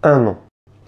1 an.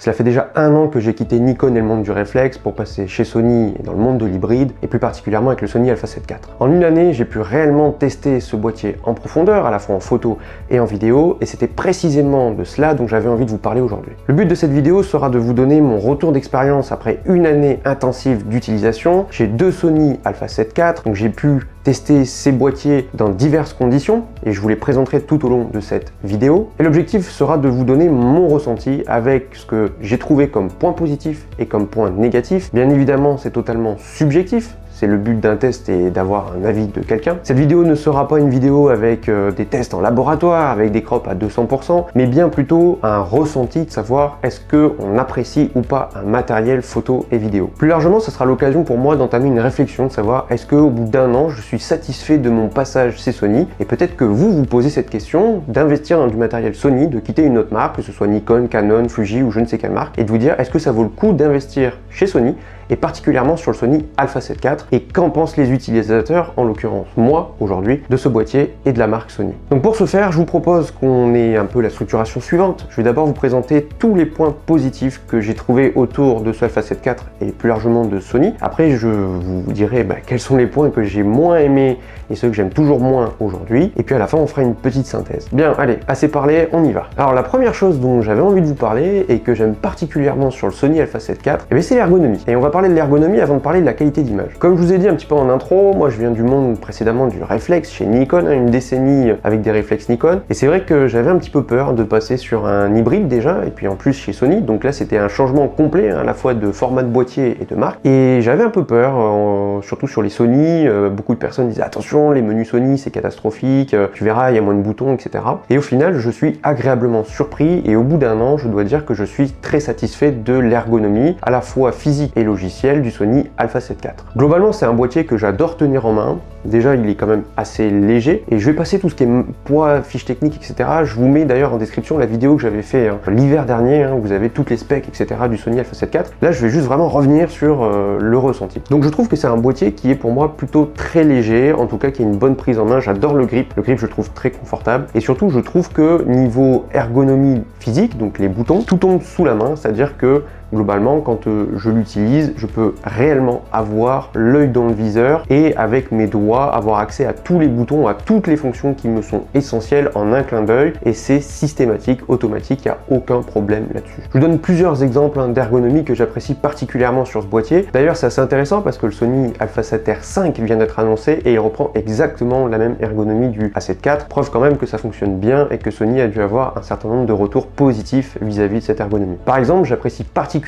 Cela fait déjà 1 an que j'ai quitté Nikon et le monde du réflexe pour passer chez Sony et dans le monde de l'hybride, et plus particulièrement avec le Sony Alpha 7 IV. En une année, j'ai pu réellement tester ce boîtier en profondeur, à la fois en photo et en vidéo, et c'était précisément de cela dont j'avais envie de vous parler aujourd'hui. Le but de cette vidéo sera de vous donner mon retour d'expérience après une année intensive d'utilisation. J'ai 2 Sony Alpha 7 IV, donc j'ai pu tester ces boîtiers dans diverses conditions et je vous les présenterai tout au long de cette vidéo. Et l'objectif sera de vous donner mon ressenti avec ce que j'ai trouvé comme point positif et comme point négatif. Bien évidemment, c'est totalement subjectif. C'est le but d'un test et d'avoir un avis de quelqu'un. Cette vidéo ne sera pas une vidéo avec des tests en laboratoire, avec des crops à 200%, mais bien plutôt un ressenti de savoir est-ce qu'on apprécie ou pas un matériel photo et vidéo. Plus largement, ce sera l'occasion pour moi d'entamer une réflexion, de savoir est-ce qu'au bout d'1 an, je suis satisfait de mon passage chez Sony, et peut-être que vous vous posez cette question d'investir dans du matériel Sony, de quitter une autre marque, que ce soit Nikon, Canon, Fuji ou je ne sais quelle marque, et de vous dire est-ce que ça vaut le coup d'investir chez Sony, et particulièrement sur le Sony Alpha 7 IV, et qu'en pensent les utilisateurs, en l'occurrence moi aujourd'hui, de ce boîtier et de la marque Sony. Donc pour ce faire, je vous propose qu'on ait un peu la structuration suivante. Je vais d'abord vous présenter tous les points positifs que j'ai trouvés autour de ce Alpha 7 IV et plus largement de Sony. Après, je vous dirai quels sont les points que j'ai moins aimés et ceux que j'aime toujours moins aujourd'hui. Et puis à la fin, on fera une petite synthèse. Bien, allez, assez parlé, on y va. Alors la première chose dont j'avais envie de vous parler et que j'aime particulièrement sur le Sony Alpha 7 IV, c'est l'ergonomie. Et on va parler de l'ergonomie avant de parler de la qualité d'image. Comme je vous ai dit un petit peu en intro, moi je viens du monde précédemment du réflexe chez Nikon, une décennie avec des réflexes Nikon, et c'est vrai que j'avais un petit peu peur de passer sur un hybride déjà, et puis en plus chez Sony, donc là c'était un changement complet, à la fois de format de boîtier et de marque, et j'avais un peu peur, surtout sur les Sony, beaucoup de personnes disaient attention, les menus Sony c'est catastrophique, tu verras il y a moins de boutons, etc. Et au final je suis agréablement surpris, et au bout d'1 an je dois dire que je suis très satisfait de l'ergonomie, à la fois physique et logicielle du Sony Alpha 7 IV. Globalement, c'est un boîtier que j'adore tenir en main. Déjà, il est quand même assez léger. Et je vais passer tout ce qui est poids, fiches techniques, etc. Je vous mets d'ailleurs en description la vidéo que j'avais fait l'hiver dernier. Vous avez toutes les specs, etc. du Sony Alpha 7 IV. Là, je vais juste vraiment revenir sur le ressenti. Donc, je trouve que c'est un boîtier qui est pour moi plutôt très léger. En tout cas, qui a une bonne prise en main. J'adore le grip. Le grip, je le trouve très confortable. Et surtout, je trouve que niveau ergonomie physique, donc les boutons, tout tombe sous la main. C'est-à-dire que globalement, quand je l'utilise, je peux réellement avoir l'œil dans le viseur et avec mes doigts avoir accès à tous les boutons, à toutes les fonctions qui me sont essentielles en un clin d'œil, et c'est systématique, automatique, il n'y a aucun problème là-dessus. Je vous donne plusieurs exemples d'ergonomie que j'apprécie particulièrement sur ce boîtier. D'ailleurs, c'est assez intéressant parce que le Sony Alpha 7R 5 vient d'être annoncé et il reprend exactement la même ergonomie du A7 IV, preuve quand même que ça fonctionne bien et que Sony a dû avoir un certain nombre de retours positifs vis-à-vis de cette ergonomie. Par exemple, j'apprécie particulièrement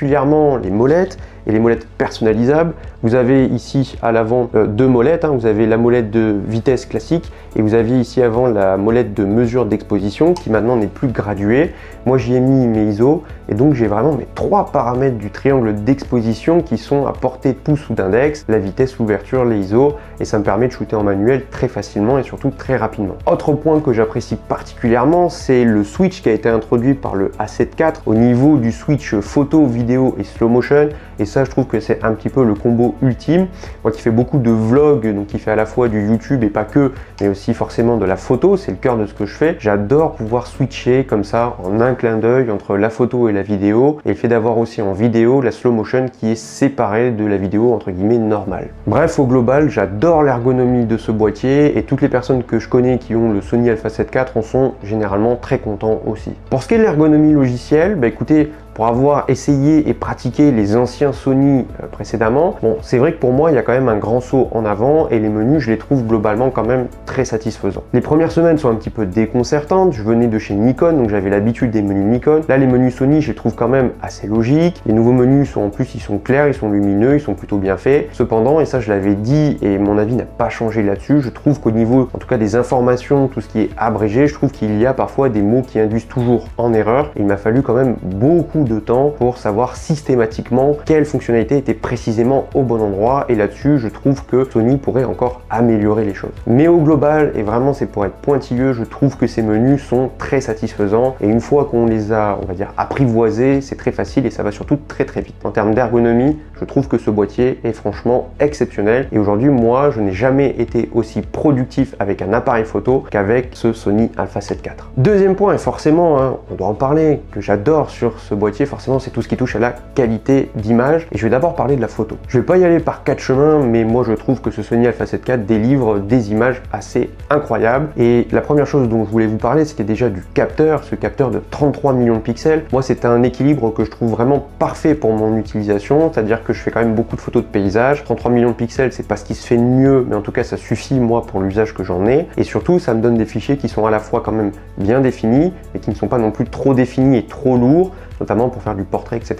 les molettes et les molettes personnalisables. Vous avez ici à l'avant 2 molettes, vous avez la molette de vitesse classique et vous aviez ici avant la molette de mesure d'exposition qui maintenant n'est plus graduée. Moi j'y ai mis mes ISO et donc j'ai vraiment mes 3 paramètres du triangle d'exposition qui sont à portée de pouce ou d'index, la vitesse, l'ouverture, les ISO, et ça me permet de shooter en manuel très facilement et surtout très rapidement. Autre point que j'apprécie particulièrement, c'est le switch qui a été introduit par le A7 IV au niveau du switch photo, vidéo et slow motion, et ça je trouve que c'est un petit peu le combo ultime. Moi qui fais beaucoup de vlogs, donc qui fait à la fois du YouTube et pas que, mais aussi forcément de la photo, c'est le cœur de ce que je fais. J'adore pouvoir switcher comme ça en un clin d'œil entre la photo et la vidéo, et le fait d'avoir aussi en vidéo la slow motion qui est séparée de la vidéo entre guillemets normale. Bref, au global, j'adore l'ergonomie de ce boîtier et toutes les personnes que je connais qui ont le Sony Alpha 7 IV en sont généralement très contents aussi. Pour ce qui est de l'ergonomie logicielle, écoutez, pour avoir essayé et pratiqué les anciens Sony précédemment, bon, c'est vrai que pour moi il y a quand même un grand saut en avant et les menus je les trouve globalement quand même très satisfaisants. Les premières semaines sont un petit peu déconcertantes, je venais de chez Nikon donc j'avais l'habitude des menus Nikon. Là les menus Sony je les trouve quand même assez logiques, les nouveaux menus sont en plus ils sont clairs, ils sont lumineux, ils sont plutôt bien faits. Cependant, et ça je l'avais dit et mon avis n'a pas changé là-dessus, je trouve qu'au niveau en tout cas des informations, tout ce qui est abrégé, je trouve qu'il y a parfois des mots qui induisent toujours en erreur et il m'a fallu quand même beaucoup de temps pour savoir systématiquement quelle fonctionnalité était précisément au bon endroit, et là-dessus je trouve que Sony pourrait encore améliorer les choses. Mais au global, et vraiment c'est pour être pointilleux, je trouve que ces menus sont très satisfaisants, et une fois qu'on les a, on va dire, apprivoisés, c'est très facile et ça va surtout très vite. En termes d'ergonomie, je trouve que ce boîtier est franchement exceptionnel, et aujourd'hui moi je n'ai jamais été aussi productif avec un appareil photo qu'avec ce Sony Alpha 7 IV. Deuxième point, et forcément on doit en parler, que j'adore sur ce boîtier, forcément c'est tout ce qui touche à la qualité d'image, et je vais d'abord parler de la photo. Je vais pas y aller par quatre chemins, mais moi je trouve que ce Sony Alpha 7 IV délivre des images assez incroyables, et la première chose dont je voulais vous parler, c'était déjà du capteur, ce capteur de 33 millions de pixels. Moi c'est un équilibre que je trouve vraiment parfait pour mon utilisation, c'est-à-dire que je fais quand même beaucoup de photos de paysages. 33 millions de pixels, c'est pas ce qui se fait de mieux, mais en tout cas ça suffit moi pour l'usage que j'en ai, et surtout ça me donne des fichiers qui sont à la fois quand même bien définis, mais qui ne sont pas non plus trop définis et trop lourds, notamment pour faire du portrait, etc.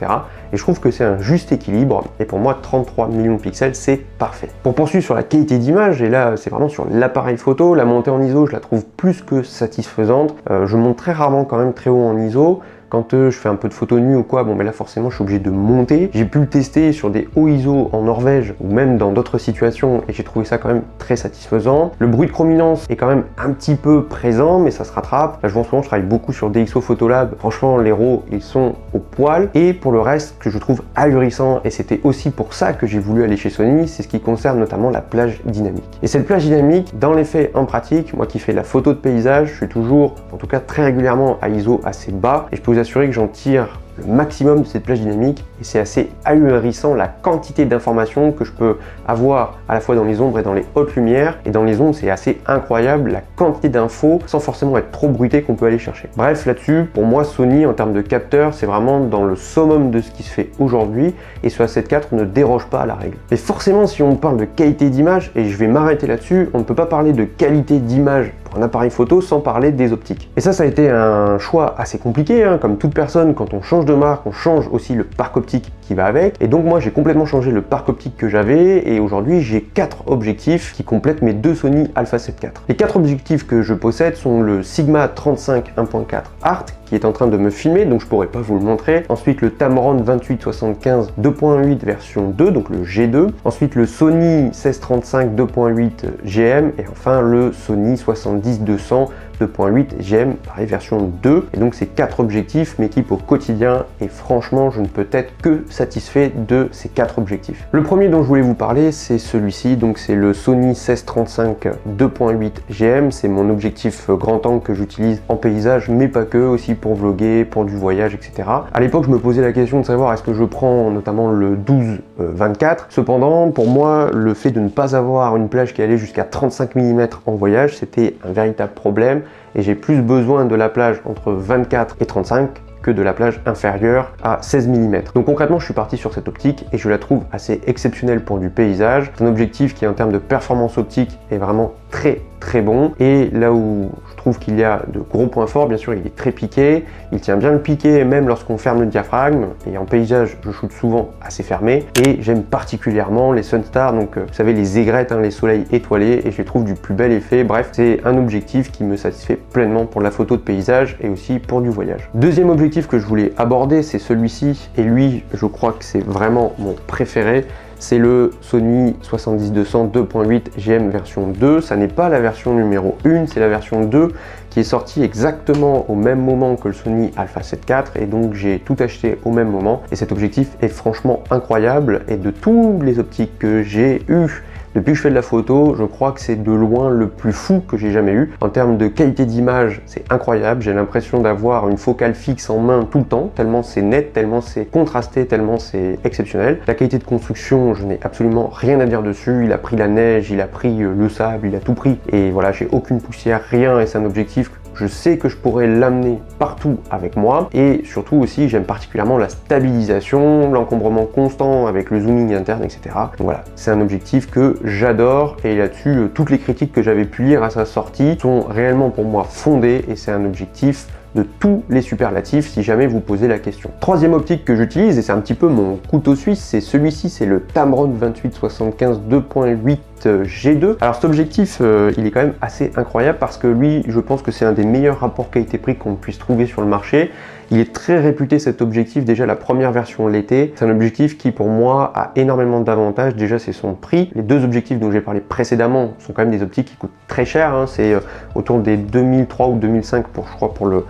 Et je trouve que c'est un juste équilibre, et pour moi 33 millions de pixels c'est parfait. Pour poursuivre sur la qualité d'image, et là c'est vraiment sur l'appareil photo, la montée en ISO je la trouve plus que satisfaisante. Je monte très rarement quand même très haut en ISO. Quand je fais un peu de photos nues ou quoi, bon mais là forcément je suis obligé de monter. J'ai pu le tester sur des hauts ISO en Norvège ou même dans d'autres situations, et j'ai trouvé ça quand même très satisfaisant. Le bruit de chrominance est quand même un petit peu présent, mais ça se rattrape. Là en ce moment je travaille beaucoup sur DxO Photolab. Franchement les RAW ils sont au poil. Et pour le reste, que je trouve ahurissant, et c'était aussi pour ça que j'ai voulu aller chez Sony, c'est ce qui concerne notamment la plage dynamique. Et cette plage dynamique, dans les faits, en pratique, moi qui fais la photo de paysage, je suis toujours, en tout cas très régulièrement, à ISO assez bas, et je peux vous assurer que j'en tire le maximum de cette plage dynamique, et c'est assez ahurissant la quantité d'informations que je peux avoir à la fois dans les ombres et dans les hautes lumières. Et dans les ombres c'est assez incroyable la quantité d'infos sans forcément être trop bruité qu'on peut aller chercher. Bref, là-dessus pour moi Sony en termes de capteur c'est vraiment dans le summum de ce qui se fait aujourd'hui, et ce A7 IV ne déroge pas à la règle. Mais forcément si on parle de qualité d'image, et je vais m'arrêter là-dessus, on ne peut pas parler de qualité d'image pour un appareil photo sans parler des optiques. Et ça a été un choix assez compliqué, comme toute personne, quand on change de marque, on change aussi le parc optique qui va avec. Et donc moi j'ai complètement changé le parc optique que j'avais, et aujourd'hui j'ai 4 objectifs qui complètent mes deux Sony Alpha 7 IV. Les 4 objectifs que je possède sont le Sigma 35 1.4 Art, qui est en train de me filmer, donc je pourrais pas vous le montrer. Ensuite le Tamron 2875 2.8 version 2, donc le G2. Ensuite le Sony 1635 2.8 GM, et enfin le Sony 70-200 2.8 GM, pareil version 2. Et donc ces 4 objectifs m'équipent au quotidien, et franchement je ne peux être que satisfait de ces 4 objectifs. Le premier dont je voulais vous parler c'est celui-ci, donc c'est le Sony 1635 2.8 GM. C'est mon objectif grand angle que j'utilise en paysage, mais pas que, aussi pour vlogger, pour du voyage, etc. À l'époque je me posais la question de savoir est-ce que je prends notamment le 12-24. Cependant pour moi le fait de ne pas avoir une plage qui allait jusqu'à 35 mm en voyage, c'était un véritable problème, et j'ai plus besoin de la plage entre 24 et 35 que de la plage inférieure à 16 mm. Donc concrètement je suis parti sur cette optique, et je la trouve assez exceptionnelle pour du paysage. C'est un objectif qui en termes de performance optique est vraiment très bon, et là où je trouve qu'il y a de gros points forts, bien sûr il est très piqué, il tient bien le piqué même lorsqu'on ferme le diaphragme, et en paysage je shoot souvent assez fermé, et j'aime particulièrement les Sunstar, donc vous savez les aigrettes, les soleils étoilés, et je les trouve du plus bel effet. Bref, c'est un objectif qui me satisfait pleinement pour la photo de paysage et aussi pour du voyage. Deuxième objectif que je voulais aborder, c'est celui-ci, et lui je crois que c'est vraiment mon préféré. C'est le Sony 70-200 2.8 GM version 2. Ça n'est pas la version numéro 1, c'est la version 2 qui est sortie exactement au même moment que le Sony Alpha 7 IV, et donc j'ai tout acheté au même moment. Et cet objectif est franchement incroyable, et de tous les optiques que j'ai eu depuis que je fais de la photo, je crois que c'est de loin le plus fou que j'ai jamais eu. En termes de qualité d'image, c'est incroyable. J'ai l'impression d'avoir une focale fixe en main tout le temps, tellement c'est net, tellement c'est contrasté, tellement c'est exceptionnel. La qualité de construction, je n'ai absolument rien à dire dessus. Il a pris la neige, il a pris le sable, il a tout pris. Et voilà, j'ai aucune poussière, rien, et c'est un objectif je sais que je pourrais l'amener partout avec moi, et surtout aussi j'aime particulièrement la stabilisation, l'encombrement constant avec le zooming interne, etc. Donc voilà, c'est un objectif que j'adore, et là-dessus toutes les critiques que j'avais pu lire à sa sortie sont réellement pour moi fondées, et c'est un objectif de tous les superlatifs si jamais vous posez la question. Troisième optique que j'utilise, et c'est un petit peu mon couteau suisse, c'est celui-ci, c'est le Tamron 2875 2.8 G2. Alors cet objectif, il est quand même assez incroyable parce que lui, je pense que c'est un des meilleurs rapports qualité-prix qu'on puisse trouver sur le marché. Il est très réputé cet objectif, déjà la première version l'était. C'est un objectif qui pour moi a énormément d'avantages. Déjà c'est son prix. Les deux objectifs dont j'ai parlé précédemment sont quand même des optiques qui coûtent très cher, hein. C'est autour des 2003 ou 2005 pour, je crois, pour le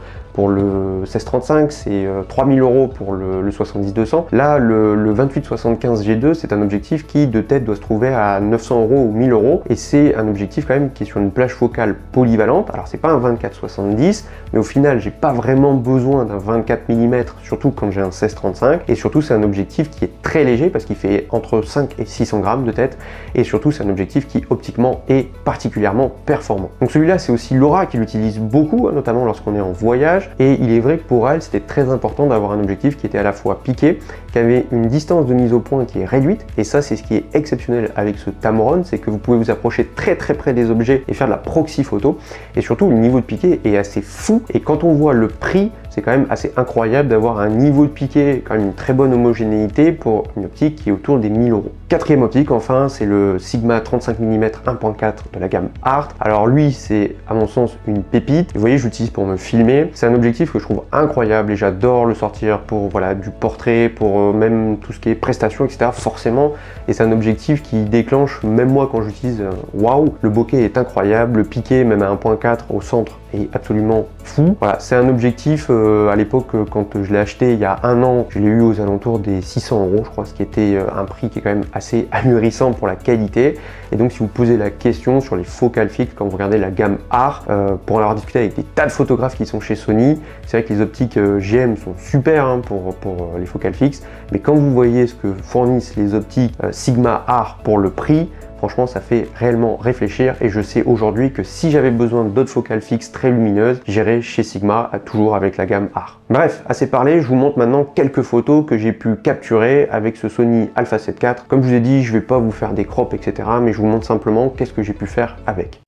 1635, c'est 3000 € pour le 70-200. Là, le 28-75 G2, c'est un objectif qui de tête doit se trouver à 900 € ou 1000 €. Et c'est un objectif quand même qui est sur une plage focale polyvalente. Alors c'est pas un 24-70, mais au final, j'ai pas vraiment besoin d'un 24 mm, surtout quand j'ai un 16-35. Et surtout, c'est un objectif qui est très léger parce qu'il fait entre 5 et 600 grammes de tête. Et surtout, c'est un objectif qui optiquement est particulièrement performant. Donc celui-là, c'est aussi Laura qui l'utilise beaucoup, hein, notamment lorsqu'on est en voyage. Et il est vrai que pour elle, c'était très important d'avoir un objectif qui était à la fois piqué, qui avait une distance de mise au point qui est réduite. Et ça, c'est ce qui est exceptionnel avec ce Tamron, c'est que vous pouvez vous approcher très près des objets et faire de la proxy photo. Et surtout, le niveau de piqué est assez fou. Et quand on voit le prix, c'est quand même assez incroyable d'avoir un niveau de piqué, quand même une très bonne homogénéité pour une optique qui est autour des 1000 €. Quatrième optique, enfin, c'est le Sigma 35 mm 1.4 de la gamme Art. Alors lui, c'est à mon sens une pépite. Vous voyez, je l'utilise pour me filmer. C'est un objectif que je trouve incroyable et j'adore le sortir pour voilà, du portrait, pour même tout ce qui est prestations, etc. forcément. Et c'est un objectif qui déclenche, même moi quand j'utilise, waouh, le bokeh est incroyable, le piqué même à 1.4 au centre est absolument fou. Voilà, c'est un objectif, à l'époque quand je l'ai acheté il y a un an, je l'ai eu aux alentours des 600 €, je crois, ce qui était un prix qui est quand même assez ahurissant pour la qualité. Et donc si vous posez la question sur les focales fixes quand vous regardez la gamme Art, pour en avoir discuté avec des tas de photographes qui sont chez Sony, c'est vrai que les optiques GM sont super, hein, pour les focales fixes, mais quand vous voyez ce que fournissent les optiques Sigma Art pour le prix, franchement, ça fait réellement réfléchir et je sais aujourd'hui que si j'avais besoin d'autres focales fixes très lumineuses, j'irais chez Sigma, toujours avec la gamme Art. Bref, assez parlé, je vous montre maintenant quelques photos que j'ai pu capturer avec ce Sony Alpha 7 IV. Comme je vous ai dit, je vais pas vous faire des crops, etc. mais je vous montre simplement qu'est-ce que j'ai pu faire avec.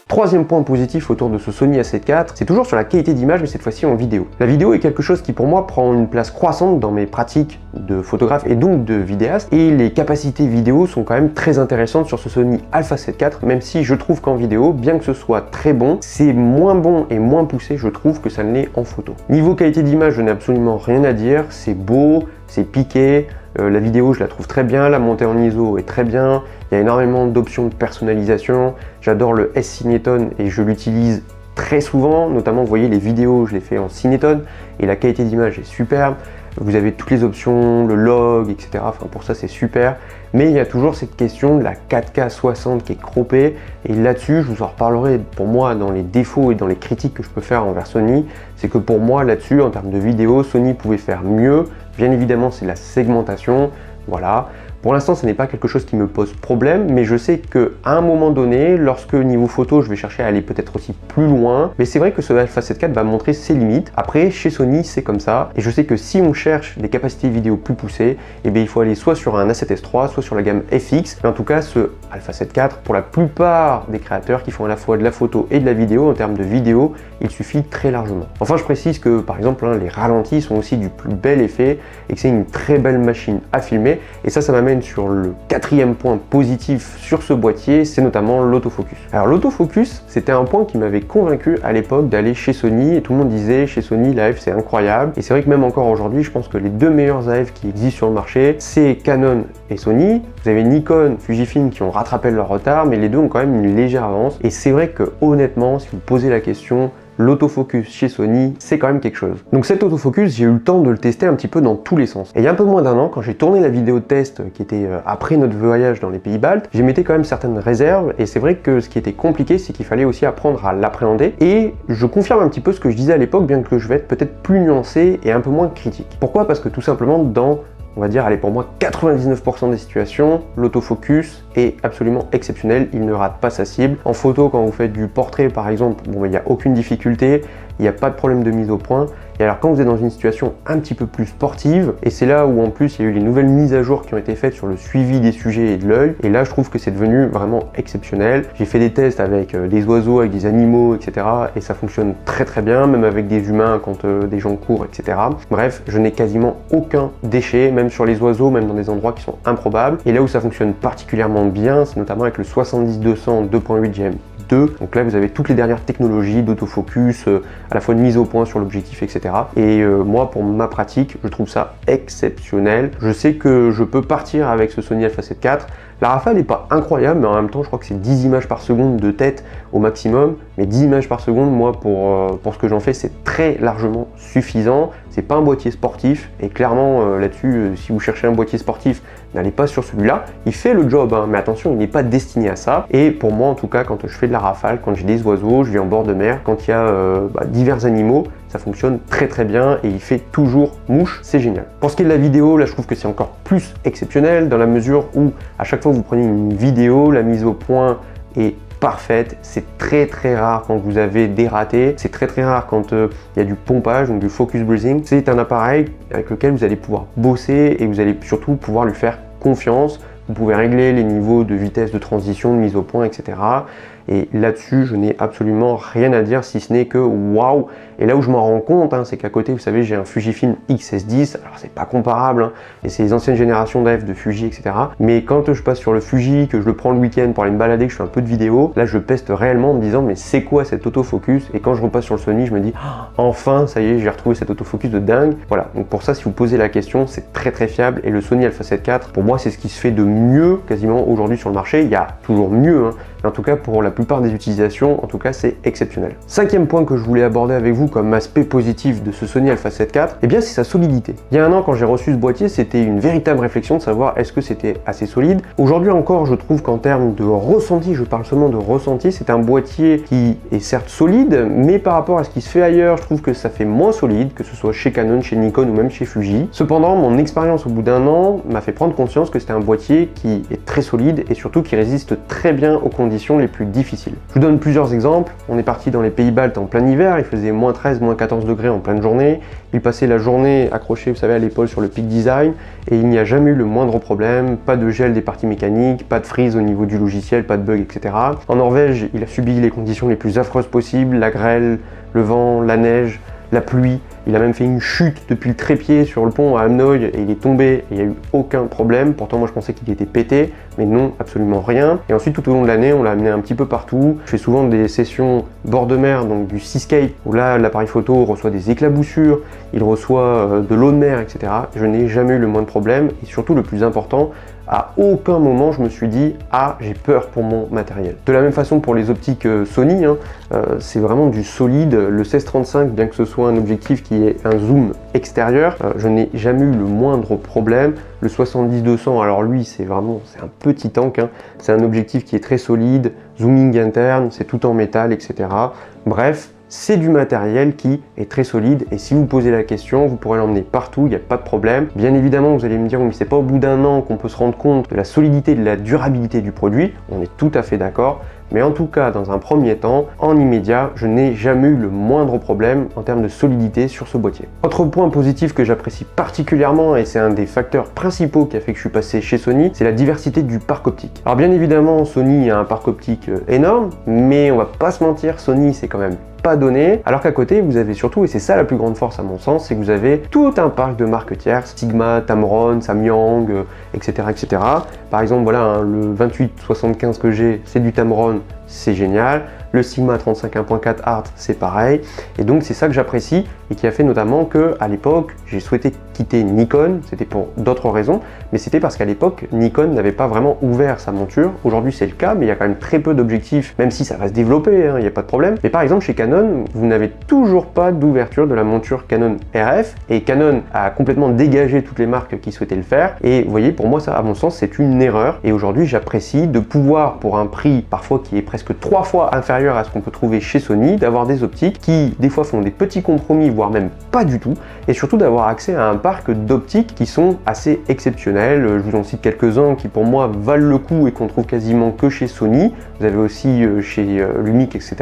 Troisième point positif autour de ce Sony A7 IV, c'est toujours sur la qualité d'image, mais cette fois-ci en vidéo. La vidéo est quelque chose qui pour moi prend une place croissante dans mes pratiques de photographe et donc de vidéaste, et les capacités vidéo sont quand même très intéressantes sur ce Sony Alpha 7 IV, même si je trouve qu'en vidéo, bien que ce soit très bon, c'est moins bon et moins poussé, je trouve, que ça ne l'est en photo. Niveau qualité d'image, je n'ai absolument rien à dire, c'est beau, c'est piqué, la vidéo je la trouve très bien, la montée en ISO est très bien, il y a énormément d'options de personnalisation, j'adore le S-Cinétone et je l'utilise très souvent, notamment vous voyez les vidéos je les fais en Cinétone et la qualité d'image est superbe, vous avez toutes les options, le log, etc. Enfin pour ça c'est super, mais il y a toujours cette question de la 4K 60 qui est croppée et là-dessus je vous en reparlerai pour moi dans les défauts et dans les critiques que je peux faire envers Sony, c'est que pour moi là-dessus en termes de vidéo Sony pouvait faire mieux, bien évidemment c'est la segmentation, voilà. Pour l'instant, ce n'est pas quelque chose qui me pose problème, mais je sais qu'à un moment donné, lorsque niveau photo, je vais chercher à aller peut-être aussi plus loin, mais c'est vrai que ce Alpha 7 IV va montrer ses limites. Après, chez Sony, c'est comme ça, et je sais que si on cherche des capacités vidéo plus poussées, eh bien, il faut aller soit sur un A7S III, soit sur la gamme FX, mais en tout cas, ce Alpha 7 IV, pour la plupart des créateurs qui font à la fois de la photo et de la vidéo, en termes de vidéo, il suffit très largement. Enfin, je précise que, par exemple, les ralentis sont aussi du plus bel effet, et que c'est une très belle machine à filmer, et ça m'amène sur le quatrième point positif sur ce boîtier, c'est notamment l'autofocus. Alors l'autofocus, c'était un point qui m'avait convaincu à l'époque d'aller chez Sony, et tout le monde disait chez Sony l'AF c'est incroyable, et c'est vrai que même encore aujourd'hui, je pense que les deux meilleurs AF qui existent sur le marché, c'est Canon et Sony. Vous avez Nikon, Fujifilm qui ont rattrapé leur retard, mais les deux ont quand même une légère avance, et c'est vrai que honnêtement, si vous posez la question, l'autofocus chez Sony, c'est quand même quelque chose. Donc cet autofocus, j'ai eu le temps de le tester un petit peu dans tous les sens. Et il y a un peu moins d'un an, quand j'ai tourné la vidéo de test qui était après notre voyage dans les pays baltes, j'émettais quand même certaines réserves, et c'est vrai que ce qui était compliqué, c'est qu'il fallait aussi apprendre à l'appréhender, et je confirme un petit peu ce que je disais à l'époque, bien que je vais être peut-être plus nuancé et un peu moins critique. Pourquoi? Parce que tout simplement, dans, on va dire, allez, pour moi, 99% des situations, l'autofocus est absolument exceptionnel, il ne rate pas sa cible. En photo, quand vous faites du portrait par exemple, bon, il n'y a aucune difficulté, il n'y a pas de problème de mise au point. Et alors quand vous êtes dans une situation un petit peu plus sportive, et c'est là où en plus il y a eu les nouvelles mises à jour qui ont été faites sur le suivi des sujets et de l'œil, et là je trouve que c'est devenu vraiment exceptionnel. J'ai fait des tests avec des oiseaux, avec des animaux, etc. et ça fonctionne très très bien, même avec des humains quand des gens courent, etc. Bref, je n'ai quasiment aucun déchet, même sur les oiseaux, même dans des endroits qui sont improbables. Et là où ça fonctionne particulièrement bien, c'est notamment avec le 70-200 2.8 GM. Donc là vous avez toutes les dernières technologies d'autofocus, à la fois de mise au point sur l'objectif, etc. Et moi pour ma pratique, je trouve ça exceptionnel. Je sais que je peux partir avec ce Sony Alpha 7 IV. La rafale n'est pas incroyable, mais en même temps je crois que c'est 10 images par seconde de tête au maximum. Mais 10 images par seconde, moi pour ce que j'en fais, c'est très largement suffisant. C'est pas un boîtier sportif, et clairement là-dessus, si vous cherchez un boîtier sportif, n'allez pas sur celui-là. Il fait le job, hein, mais attention, il n'est pas destiné à ça. Et pour moi en tout cas, quand je fais de la rafale, quand j'ai des oiseaux, je vis en bord de mer, quand il y a divers animaux, ça fonctionne très très bien et il fait toujours mouche, c'est génial. Pour ce qui est de la vidéo, là je trouve que c'est encore plus exceptionnel dans la mesure où à chaque fois que vous prenez une vidéo, la mise au point est parfaite. C'est très très rare quand vous avez des ratés, c'est très très rare quand il y a du pompage, donc du focus breathing. C'est un appareil avec lequel vous allez pouvoir bosser et vous allez surtout pouvoir lui faire confiance. Vous pouvez régler les niveaux de vitesse de transition, de mise au point, etc. Et là-dessus, je n'ai absolument rien à dire si ce n'est que waouh. Et là où je m'en rends compte, hein, c'est qu'à côté, vous savez, j'ai un Fujifilm X-S10. Alors, c'est pas comparable, hein, et c'est les anciennes générations d'AF de Fuji, etc. Mais quand je passe sur le Fuji, que je le prends le week-end pour aller me balader, que je fais un peu de vidéo, là, je peste réellement en me disant, mais c'est quoi cet autofocus? Et quand je repasse sur le Sony, je me dis, enfin, ça y est, j'ai retrouvé cet autofocus de dingue. Voilà, donc pour ça, si vous posez la question, c'est très très fiable. Et le Sony Alpha 7 IV, pour moi, c'est ce qui se fait de mieux quasiment aujourd'hui sur le marché. Il y a toujours mieux, hein. En tout cas, pour la plupart des utilisations, en tout cas, c'est exceptionnel. Cinquième point que je voulais aborder avec vous comme aspect positif de ce Sony Alpha 7 IV, eh bien, c'est sa solidité. Il y a un an, quand j'ai reçu ce boîtier, c'était une véritable réflexion de savoir est-ce que c'était assez solide. Aujourd'hui encore, je trouve qu'en termes de ressenti, je parle seulement de ressenti, c'est un boîtier qui est certes solide, mais par rapport à ce qui se fait ailleurs, je trouve que ça fait moins solide, que ce soit chez Canon, chez Nikon ou même chez Fuji. Cependant, mon expérience au bout d'un an m'a fait prendre conscience que c'était un boîtier qui est très solide et surtout qui résiste très bien aux conditions les plus difficiles. Je vous donne plusieurs exemples. On est parti dans les pays baltes en plein hiver, il faisait moins 13, moins 14 degrés en pleine journée. Il passait la journée accroché, vous savez, à l'épaule sur le Peak Design et il n'y a jamais eu le moindre problème, pas de gel des parties mécaniques, pas de freeze au niveau du logiciel, pas de bug, etc. En Norvège, il a subi les conditions les plus affreuses possibles, la grêle, le vent, la neige, la pluie. Il a même fait une chute depuis le trépied sur le pont à Hamnøy et il est tombé et il n'y a eu aucun problème. Pourtant moi je pensais qu'il était pété, mais non, absolument rien. Et ensuite tout au long de l'année, on l'a amené un petit peu partout. Je fais souvent des sessions bord de mer, donc du seascape, où là l'appareil photo reçoit des éclaboussures, il reçoit de l'eau de mer, etc. Je n'ai jamais eu le moindre problème et surtout le plus important, à aucun moment je me suis dit « Ah, j'ai peur pour mon matériel ». De la même façon pour les optiques Sony, hein, c'est vraiment du solide. Le 1635, bien que ce soit un objectif qui est un zoom extérieur, je n'ai jamais eu le moindre problème. Le 70-200, alors lui, c'est un petit tank, hein. C'est un objectif qui est très solide, zooming interne, c'est tout en métal, etc. Bref, c'est du matériel qui est très solide et si vous posez la question, vous pourrez l'emmener partout, il n'y a pas de problème. Bien évidemment, vous allez me dire, oui, mais c'est pas au bout d'un an qu'on peut se rendre compte de la solidité, de la durabilité du produit. On est tout à fait d'accord. Mais en tout cas, dans un premier temps, en immédiat, je n'ai jamais eu le moindre problème en termes de solidité sur ce boîtier. Autre point positif que j'apprécie particulièrement, et c'est un des facteurs principaux qui a fait que je suis passé chez Sony, c'est la diversité du parc optique. Alors bien évidemment, Sony a un parc optique énorme, mais on va pas se mentir, Sony c'est quand même pas donné, alors qu'à côté vous avez surtout, et c'est ça la plus grande force à mon sens, c'est que vous avez tout un parc de marques tierces, Sigma, Tamron, Samyang, etc., etc. Par exemple, voilà, hein, le 2875 que j'ai, c'est du Tamron, c'est génial. Le Sigma 35 1.4 Art, c'est pareil. Et donc c'est ça que j'apprécie et qui a fait notamment que à l'époque, j'ai souhaité quitter Nikon. C'était pour d'autres raisons, mais c'était parce qu'à l'époque, Nikon n'avait pas vraiment ouvert sa monture. Aujourd'hui, c'est le cas, mais il y a quand même très peu d'objectifs, même si ça va se développer, hein, il n'y a pas de problème. Mais par exemple, chez Canon, vous n'avez toujours pas d'ouverture de la monture Canon RF, et Canon a complètement dégagé toutes les marques qui souhaitaient le faire. Et vous voyez, pour moi, ça, à mon sens, c'est une erreur. Et aujourd'hui, j'apprécie de pouvoir, pour un prix parfois qui est presque 3 fois inférieur à ce qu'on peut trouver chez Sony, d'avoir des optiques qui des fois font des petits compromis, voire même pas du tout, et surtout d'avoir accès à un parc d'optiques qui sont assez exceptionnels. Je vous en cite quelques-uns qui pour moi valent le coup et qu'on trouve quasiment que chez Sony. Vous avez aussi chez Lumix, etc.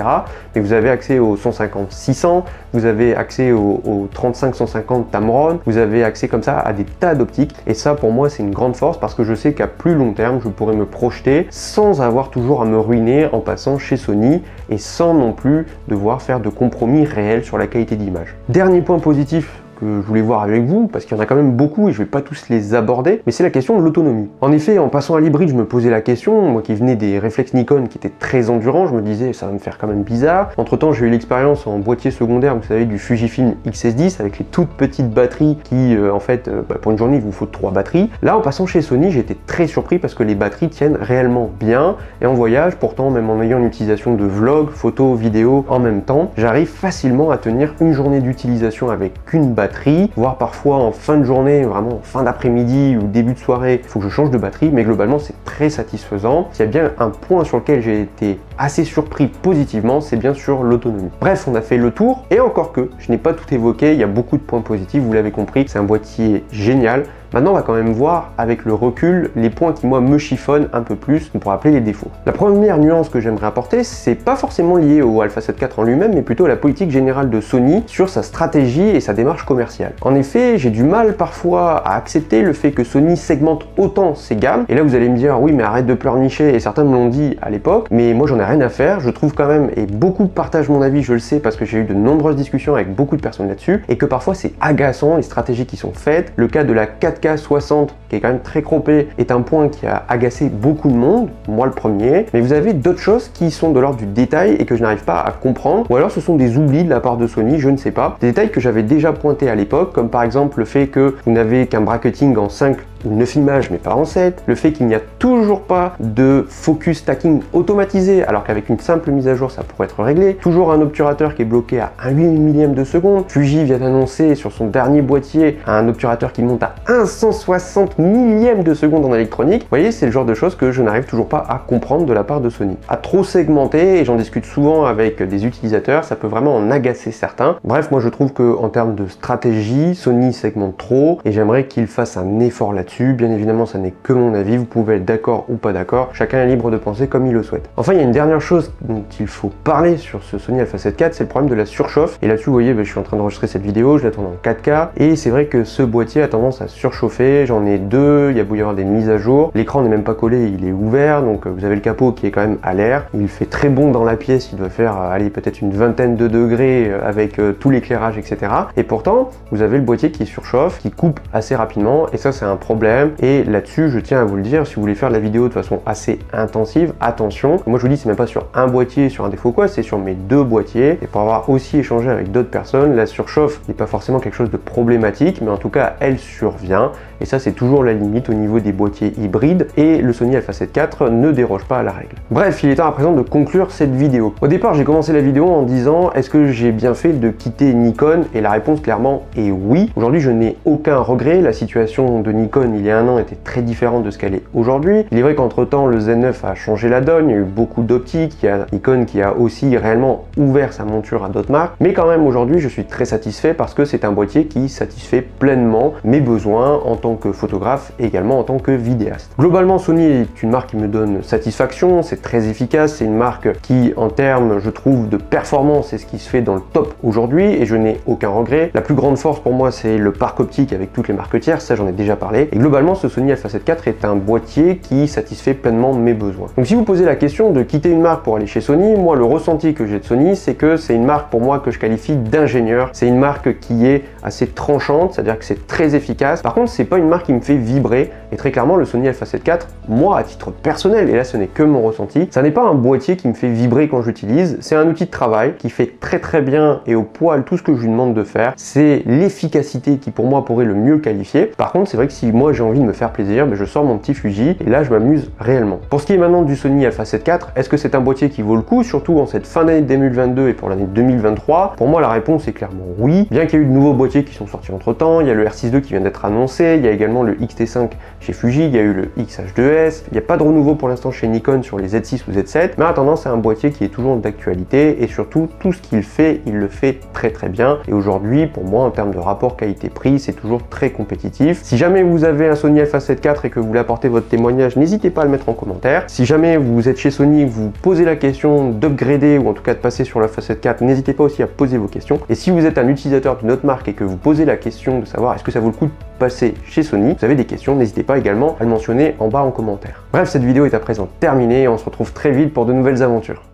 Mais vous avez accès au 150-600, vous avez accès au 35-150 Tamron, vous avez accès comme ça à des tas d'optiques, et ça pour moi c'est une grande force parce que je sais qu'à plus long terme je pourrais me projeter sans avoir toujours à me ruiner en passant chez Sony et sans non plus devoir faire de compromis réels sur la qualité d'image. Dernier point positif que je voulais voir avec vous, parce qu'il y en a quand même beaucoup et je vais pas tous les aborder, mais c'est la question de l'autonomie. En effet, en passant à l'hybride, je me posais la question, moi qui venais des réflexes Nikon qui étaient très endurants, je me disais ça va me faire quand même bizarre. Entre temps, j'ai eu l'expérience en boîtier secondaire, vous savez, du Fujifilm X-S10 avec les toutes petites batteries qui, en fait, pour une journée, il vous faut 3 batteries. Là, en passant chez Sony, j'ai été très surpris parce que les batteries tiennent réellement bien, et en voyage, pourtant, même en ayant une utilisation de vlog, photo, vidéo en même temps, j'arrive facilement à tenir une journée d'utilisation avec une batterie, voire parfois en fin de journée, vraiment en fin d'après-midi ou début de soirée, il faut que je change de batterie, mais globalement c'est très satisfaisant. S'il y a bien un point sur lequel j'ai été assez surpris positivement, c'est bien sûr l'autonomie. Bref, on a fait le tour, et encore que, je n'ai pas tout évoqué, il y a beaucoup de points positifs, vous l'avez compris, c'est un boîtier génial. Maintenant, on va quand même voir avec le recul les points qui, moi, me chiffonnent un peu plus, on pourrait appeler les défauts. La première nuance que j'aimerais apporter, c'est pas forcément lié au Alpha 7 IV en lui-même, mais plutôt à la politique générale de Sony sur sa stratégie et sa démarche commerciale. En effet, j'ai du mal parfois à accepter le fait que Sony segmente autant ses gammes, et là vous allez me dire, oui, mais arrête de pleurnicher, et certains me l'ont dit à l'époque, mais moi j'en ai rien à faire, je trouve quand même, et beaucoup partagent mon avis, je le sais, parce que j'ai eu de nombreuses discussions avec beaucoup de personnes là-dessus, et que parfois c'est agaçant, les stratégies qui sont faites. Le cas de la 4K 60 qui est quand même très croppé est un point qui a agacé beaucoup de monde, moi le premier, mais vous avez d'autres choses qui sont de l'ordre du détail et que je n'arrive pas à comprendre, ou alors ce sont des oublis de la part de Sony, je ne sais pas. Des détails que j'avais déjà pointés à l'époque, comme par exemple le fait que vous n'avez qu'un bracketing en 5 ou 9 images mais pas en 7, le fait qu'il n'y a toujours pas de focus stacking automatisé alors qu'avec une simple mise à jour ça pourrait être réglé, toujours un obturateur qui est bloqué à 1 8 millième de seconde, Fuji vient d'annoncer sur son dernier boîtier un obturateur qui monte à 160 millième de seconde en électronique. Vous voyez, c'est le genre de choses que je n'arrive toujours pas à comprendre de la part de Sony. À trop segmenter, et j'en discute souvent avec des utilisateurs, ça peut vraiment en agacer certains. Bref, moi je trouve que en termes de stratégie, Sony segmente trop et j'aimerais qu'il fasse un effort là-dessus. Bien évidemment, ça n'est que mon avis, vous pouvez être d'accord ou pas d'accord, chacun est libre de penser comme il le souhaite. Enfin, il y a une dernière chose dont il faut parler sur ce Sony Alpha 7 IV, c'est le problème de la surchauffe. Et là-dessus, vous voyez, je suis en train d'enregistrer cette vidéo, je la tourne en 4K, et c'est vrai que ce boîtier a tendance à surchauffer, j'en ai deux, il y a beau y avoir des mises à jour, l'écran n'est même pas collé, il est ouvert, donc vous avez le capot qui est quand même à l'air, il fait très bon dans la pièce, il doit faire, allez, peut-être une vingtaine de degrés avec tout l'éclairage, etc. Et pourtant, vous avez le boîtier qui surchauffe, qui coupe assez rapidement, et ça c'est un problème. Et là-dessus, je tiens à vous le dire, si vous voulez faire la vidéo de façon assez intensive, attention. Moi je vous dis, c'est même pas sur un boîtier, sur un défaut quoi, c'est sur mes deux boîtiers. Et pour avoir aussi échangé avec d'autres personnes, la surchauffe n'est pas forcément quelque chose de problématique, mais en tout cas, elle survient. Et ça, c'est toujours la limite au niveau des boîtiers hybrides. Et le Sony Alpha 7 IV ne déroge pas à la règle. Bref, il est temps à présent de conclure cette vidéo. Au départ, j'ai commencé la vidéo en disant, est-ce que j'ai bien fait de quitter Nikon? Et la réponse clairement est oui. Aujourd'hui, je n'ai aucun regret. La situation de Nikon il y a un an était très différente de ce qu'elle est aujourd'hui. Il est vrai qu'entre temps le Z9 a changé la donne, il y a eu beaucoup d'optiques, il y a Nikon qui a aussi réellement ouvert sa monture à d'autres marques, mais quand même aujourd'hui je suis très satisfait parce que c'est un boîtier qui satisfait pleinement mes besoins en tant que photographe et également en tant que vidéaste. Globalement Sony est une marque qui me donne satisfaction, c'est très efficace, c'est une marque qui en termes je trouve de performance est ce qui se fait dans le top aujourd'hui et je n'ai aucun regret. La plus grande force pour moi c'est le parc optique avec toutes les marques tiers, ça j'en ai déjà parlé. Et globalement, ce Sony Alpha 7 IV est un boîtier qui satisfait pleinement mes besoins. Donc si vous posez la question de quitter une marque pour aller chez Sony, moi le ressenti que j'ai de Sony, c'est que c'est une marque pour moi que je qualifie d'ingénieur. C'est une marque qui est assez tranchante, c'est-à-dire que c'est très efficace. Par contre, c'est pas une marque qui me fait vibrer. Et très clairement, le Sony Alpha 7 IV, moi à titre personnel, et là ce n'est que mon ressenti, ça n'est pas un boîtier qui me fait vibrer quand j'utilise, c'est un outil de travail qui fait très bien et au poil tout ce que je lui demande de faire. C'est l'efficacité qui pour moi pourrait le mieux qualifier. Par contre, c'est vrai que si moi j'ai envie de me faire plaisir, je sors mon petit Fuji et là je m'amuse réellement. Pour ce qui est maintenant du Sony Alpha 7 IV, est-ce que c'est un boîtier qui vaut le coup, surtout en cette fin d'année 2022 et pour l'année 2023? Pour moi la réponse est clairement oui, bien qu'il y ait eu de nouveaux boîtiers qui sont sortis entre temps, il y a le R6 II qui vient d'être annoncé, il y a également le X-T5 chez Fuji, il y a eu le X-H2S, il n'y a pas de renouveau pour l'instant chez Nikon sur les Z6 ou Z7, mais en attendant c'est un boîtier qui est toujours d'actualité et surtout tout ce qu'il fait, il le fait très bien. Et aujourd'hui pour moi en termes de rapport qualité-prix, c'est toujours très compétitif. Si jamais vous avez un Sony Alpha 7 IV et que vous voulez apporter votre témoignage, n'hésitez pas à le mettre en commentaire. Si jamais vous êtes chez Sony, vous posez la question d'upgrader ou en tout cas de passer sur l'Alpha 7 IV, n'hésitez pas aussi à poser vos questions. Et si vous êtes un utilisateur d'une autre marque et que vous posez la question de savoir est-ce que ça vaut le coup de passer chez Sony, vous avez des questions, n'hésitez pas également à le mentionner en bas en commentaire. Bref, cette vidéo est à présent terminée et on se retrouve très vite pour de nouvelles aventures.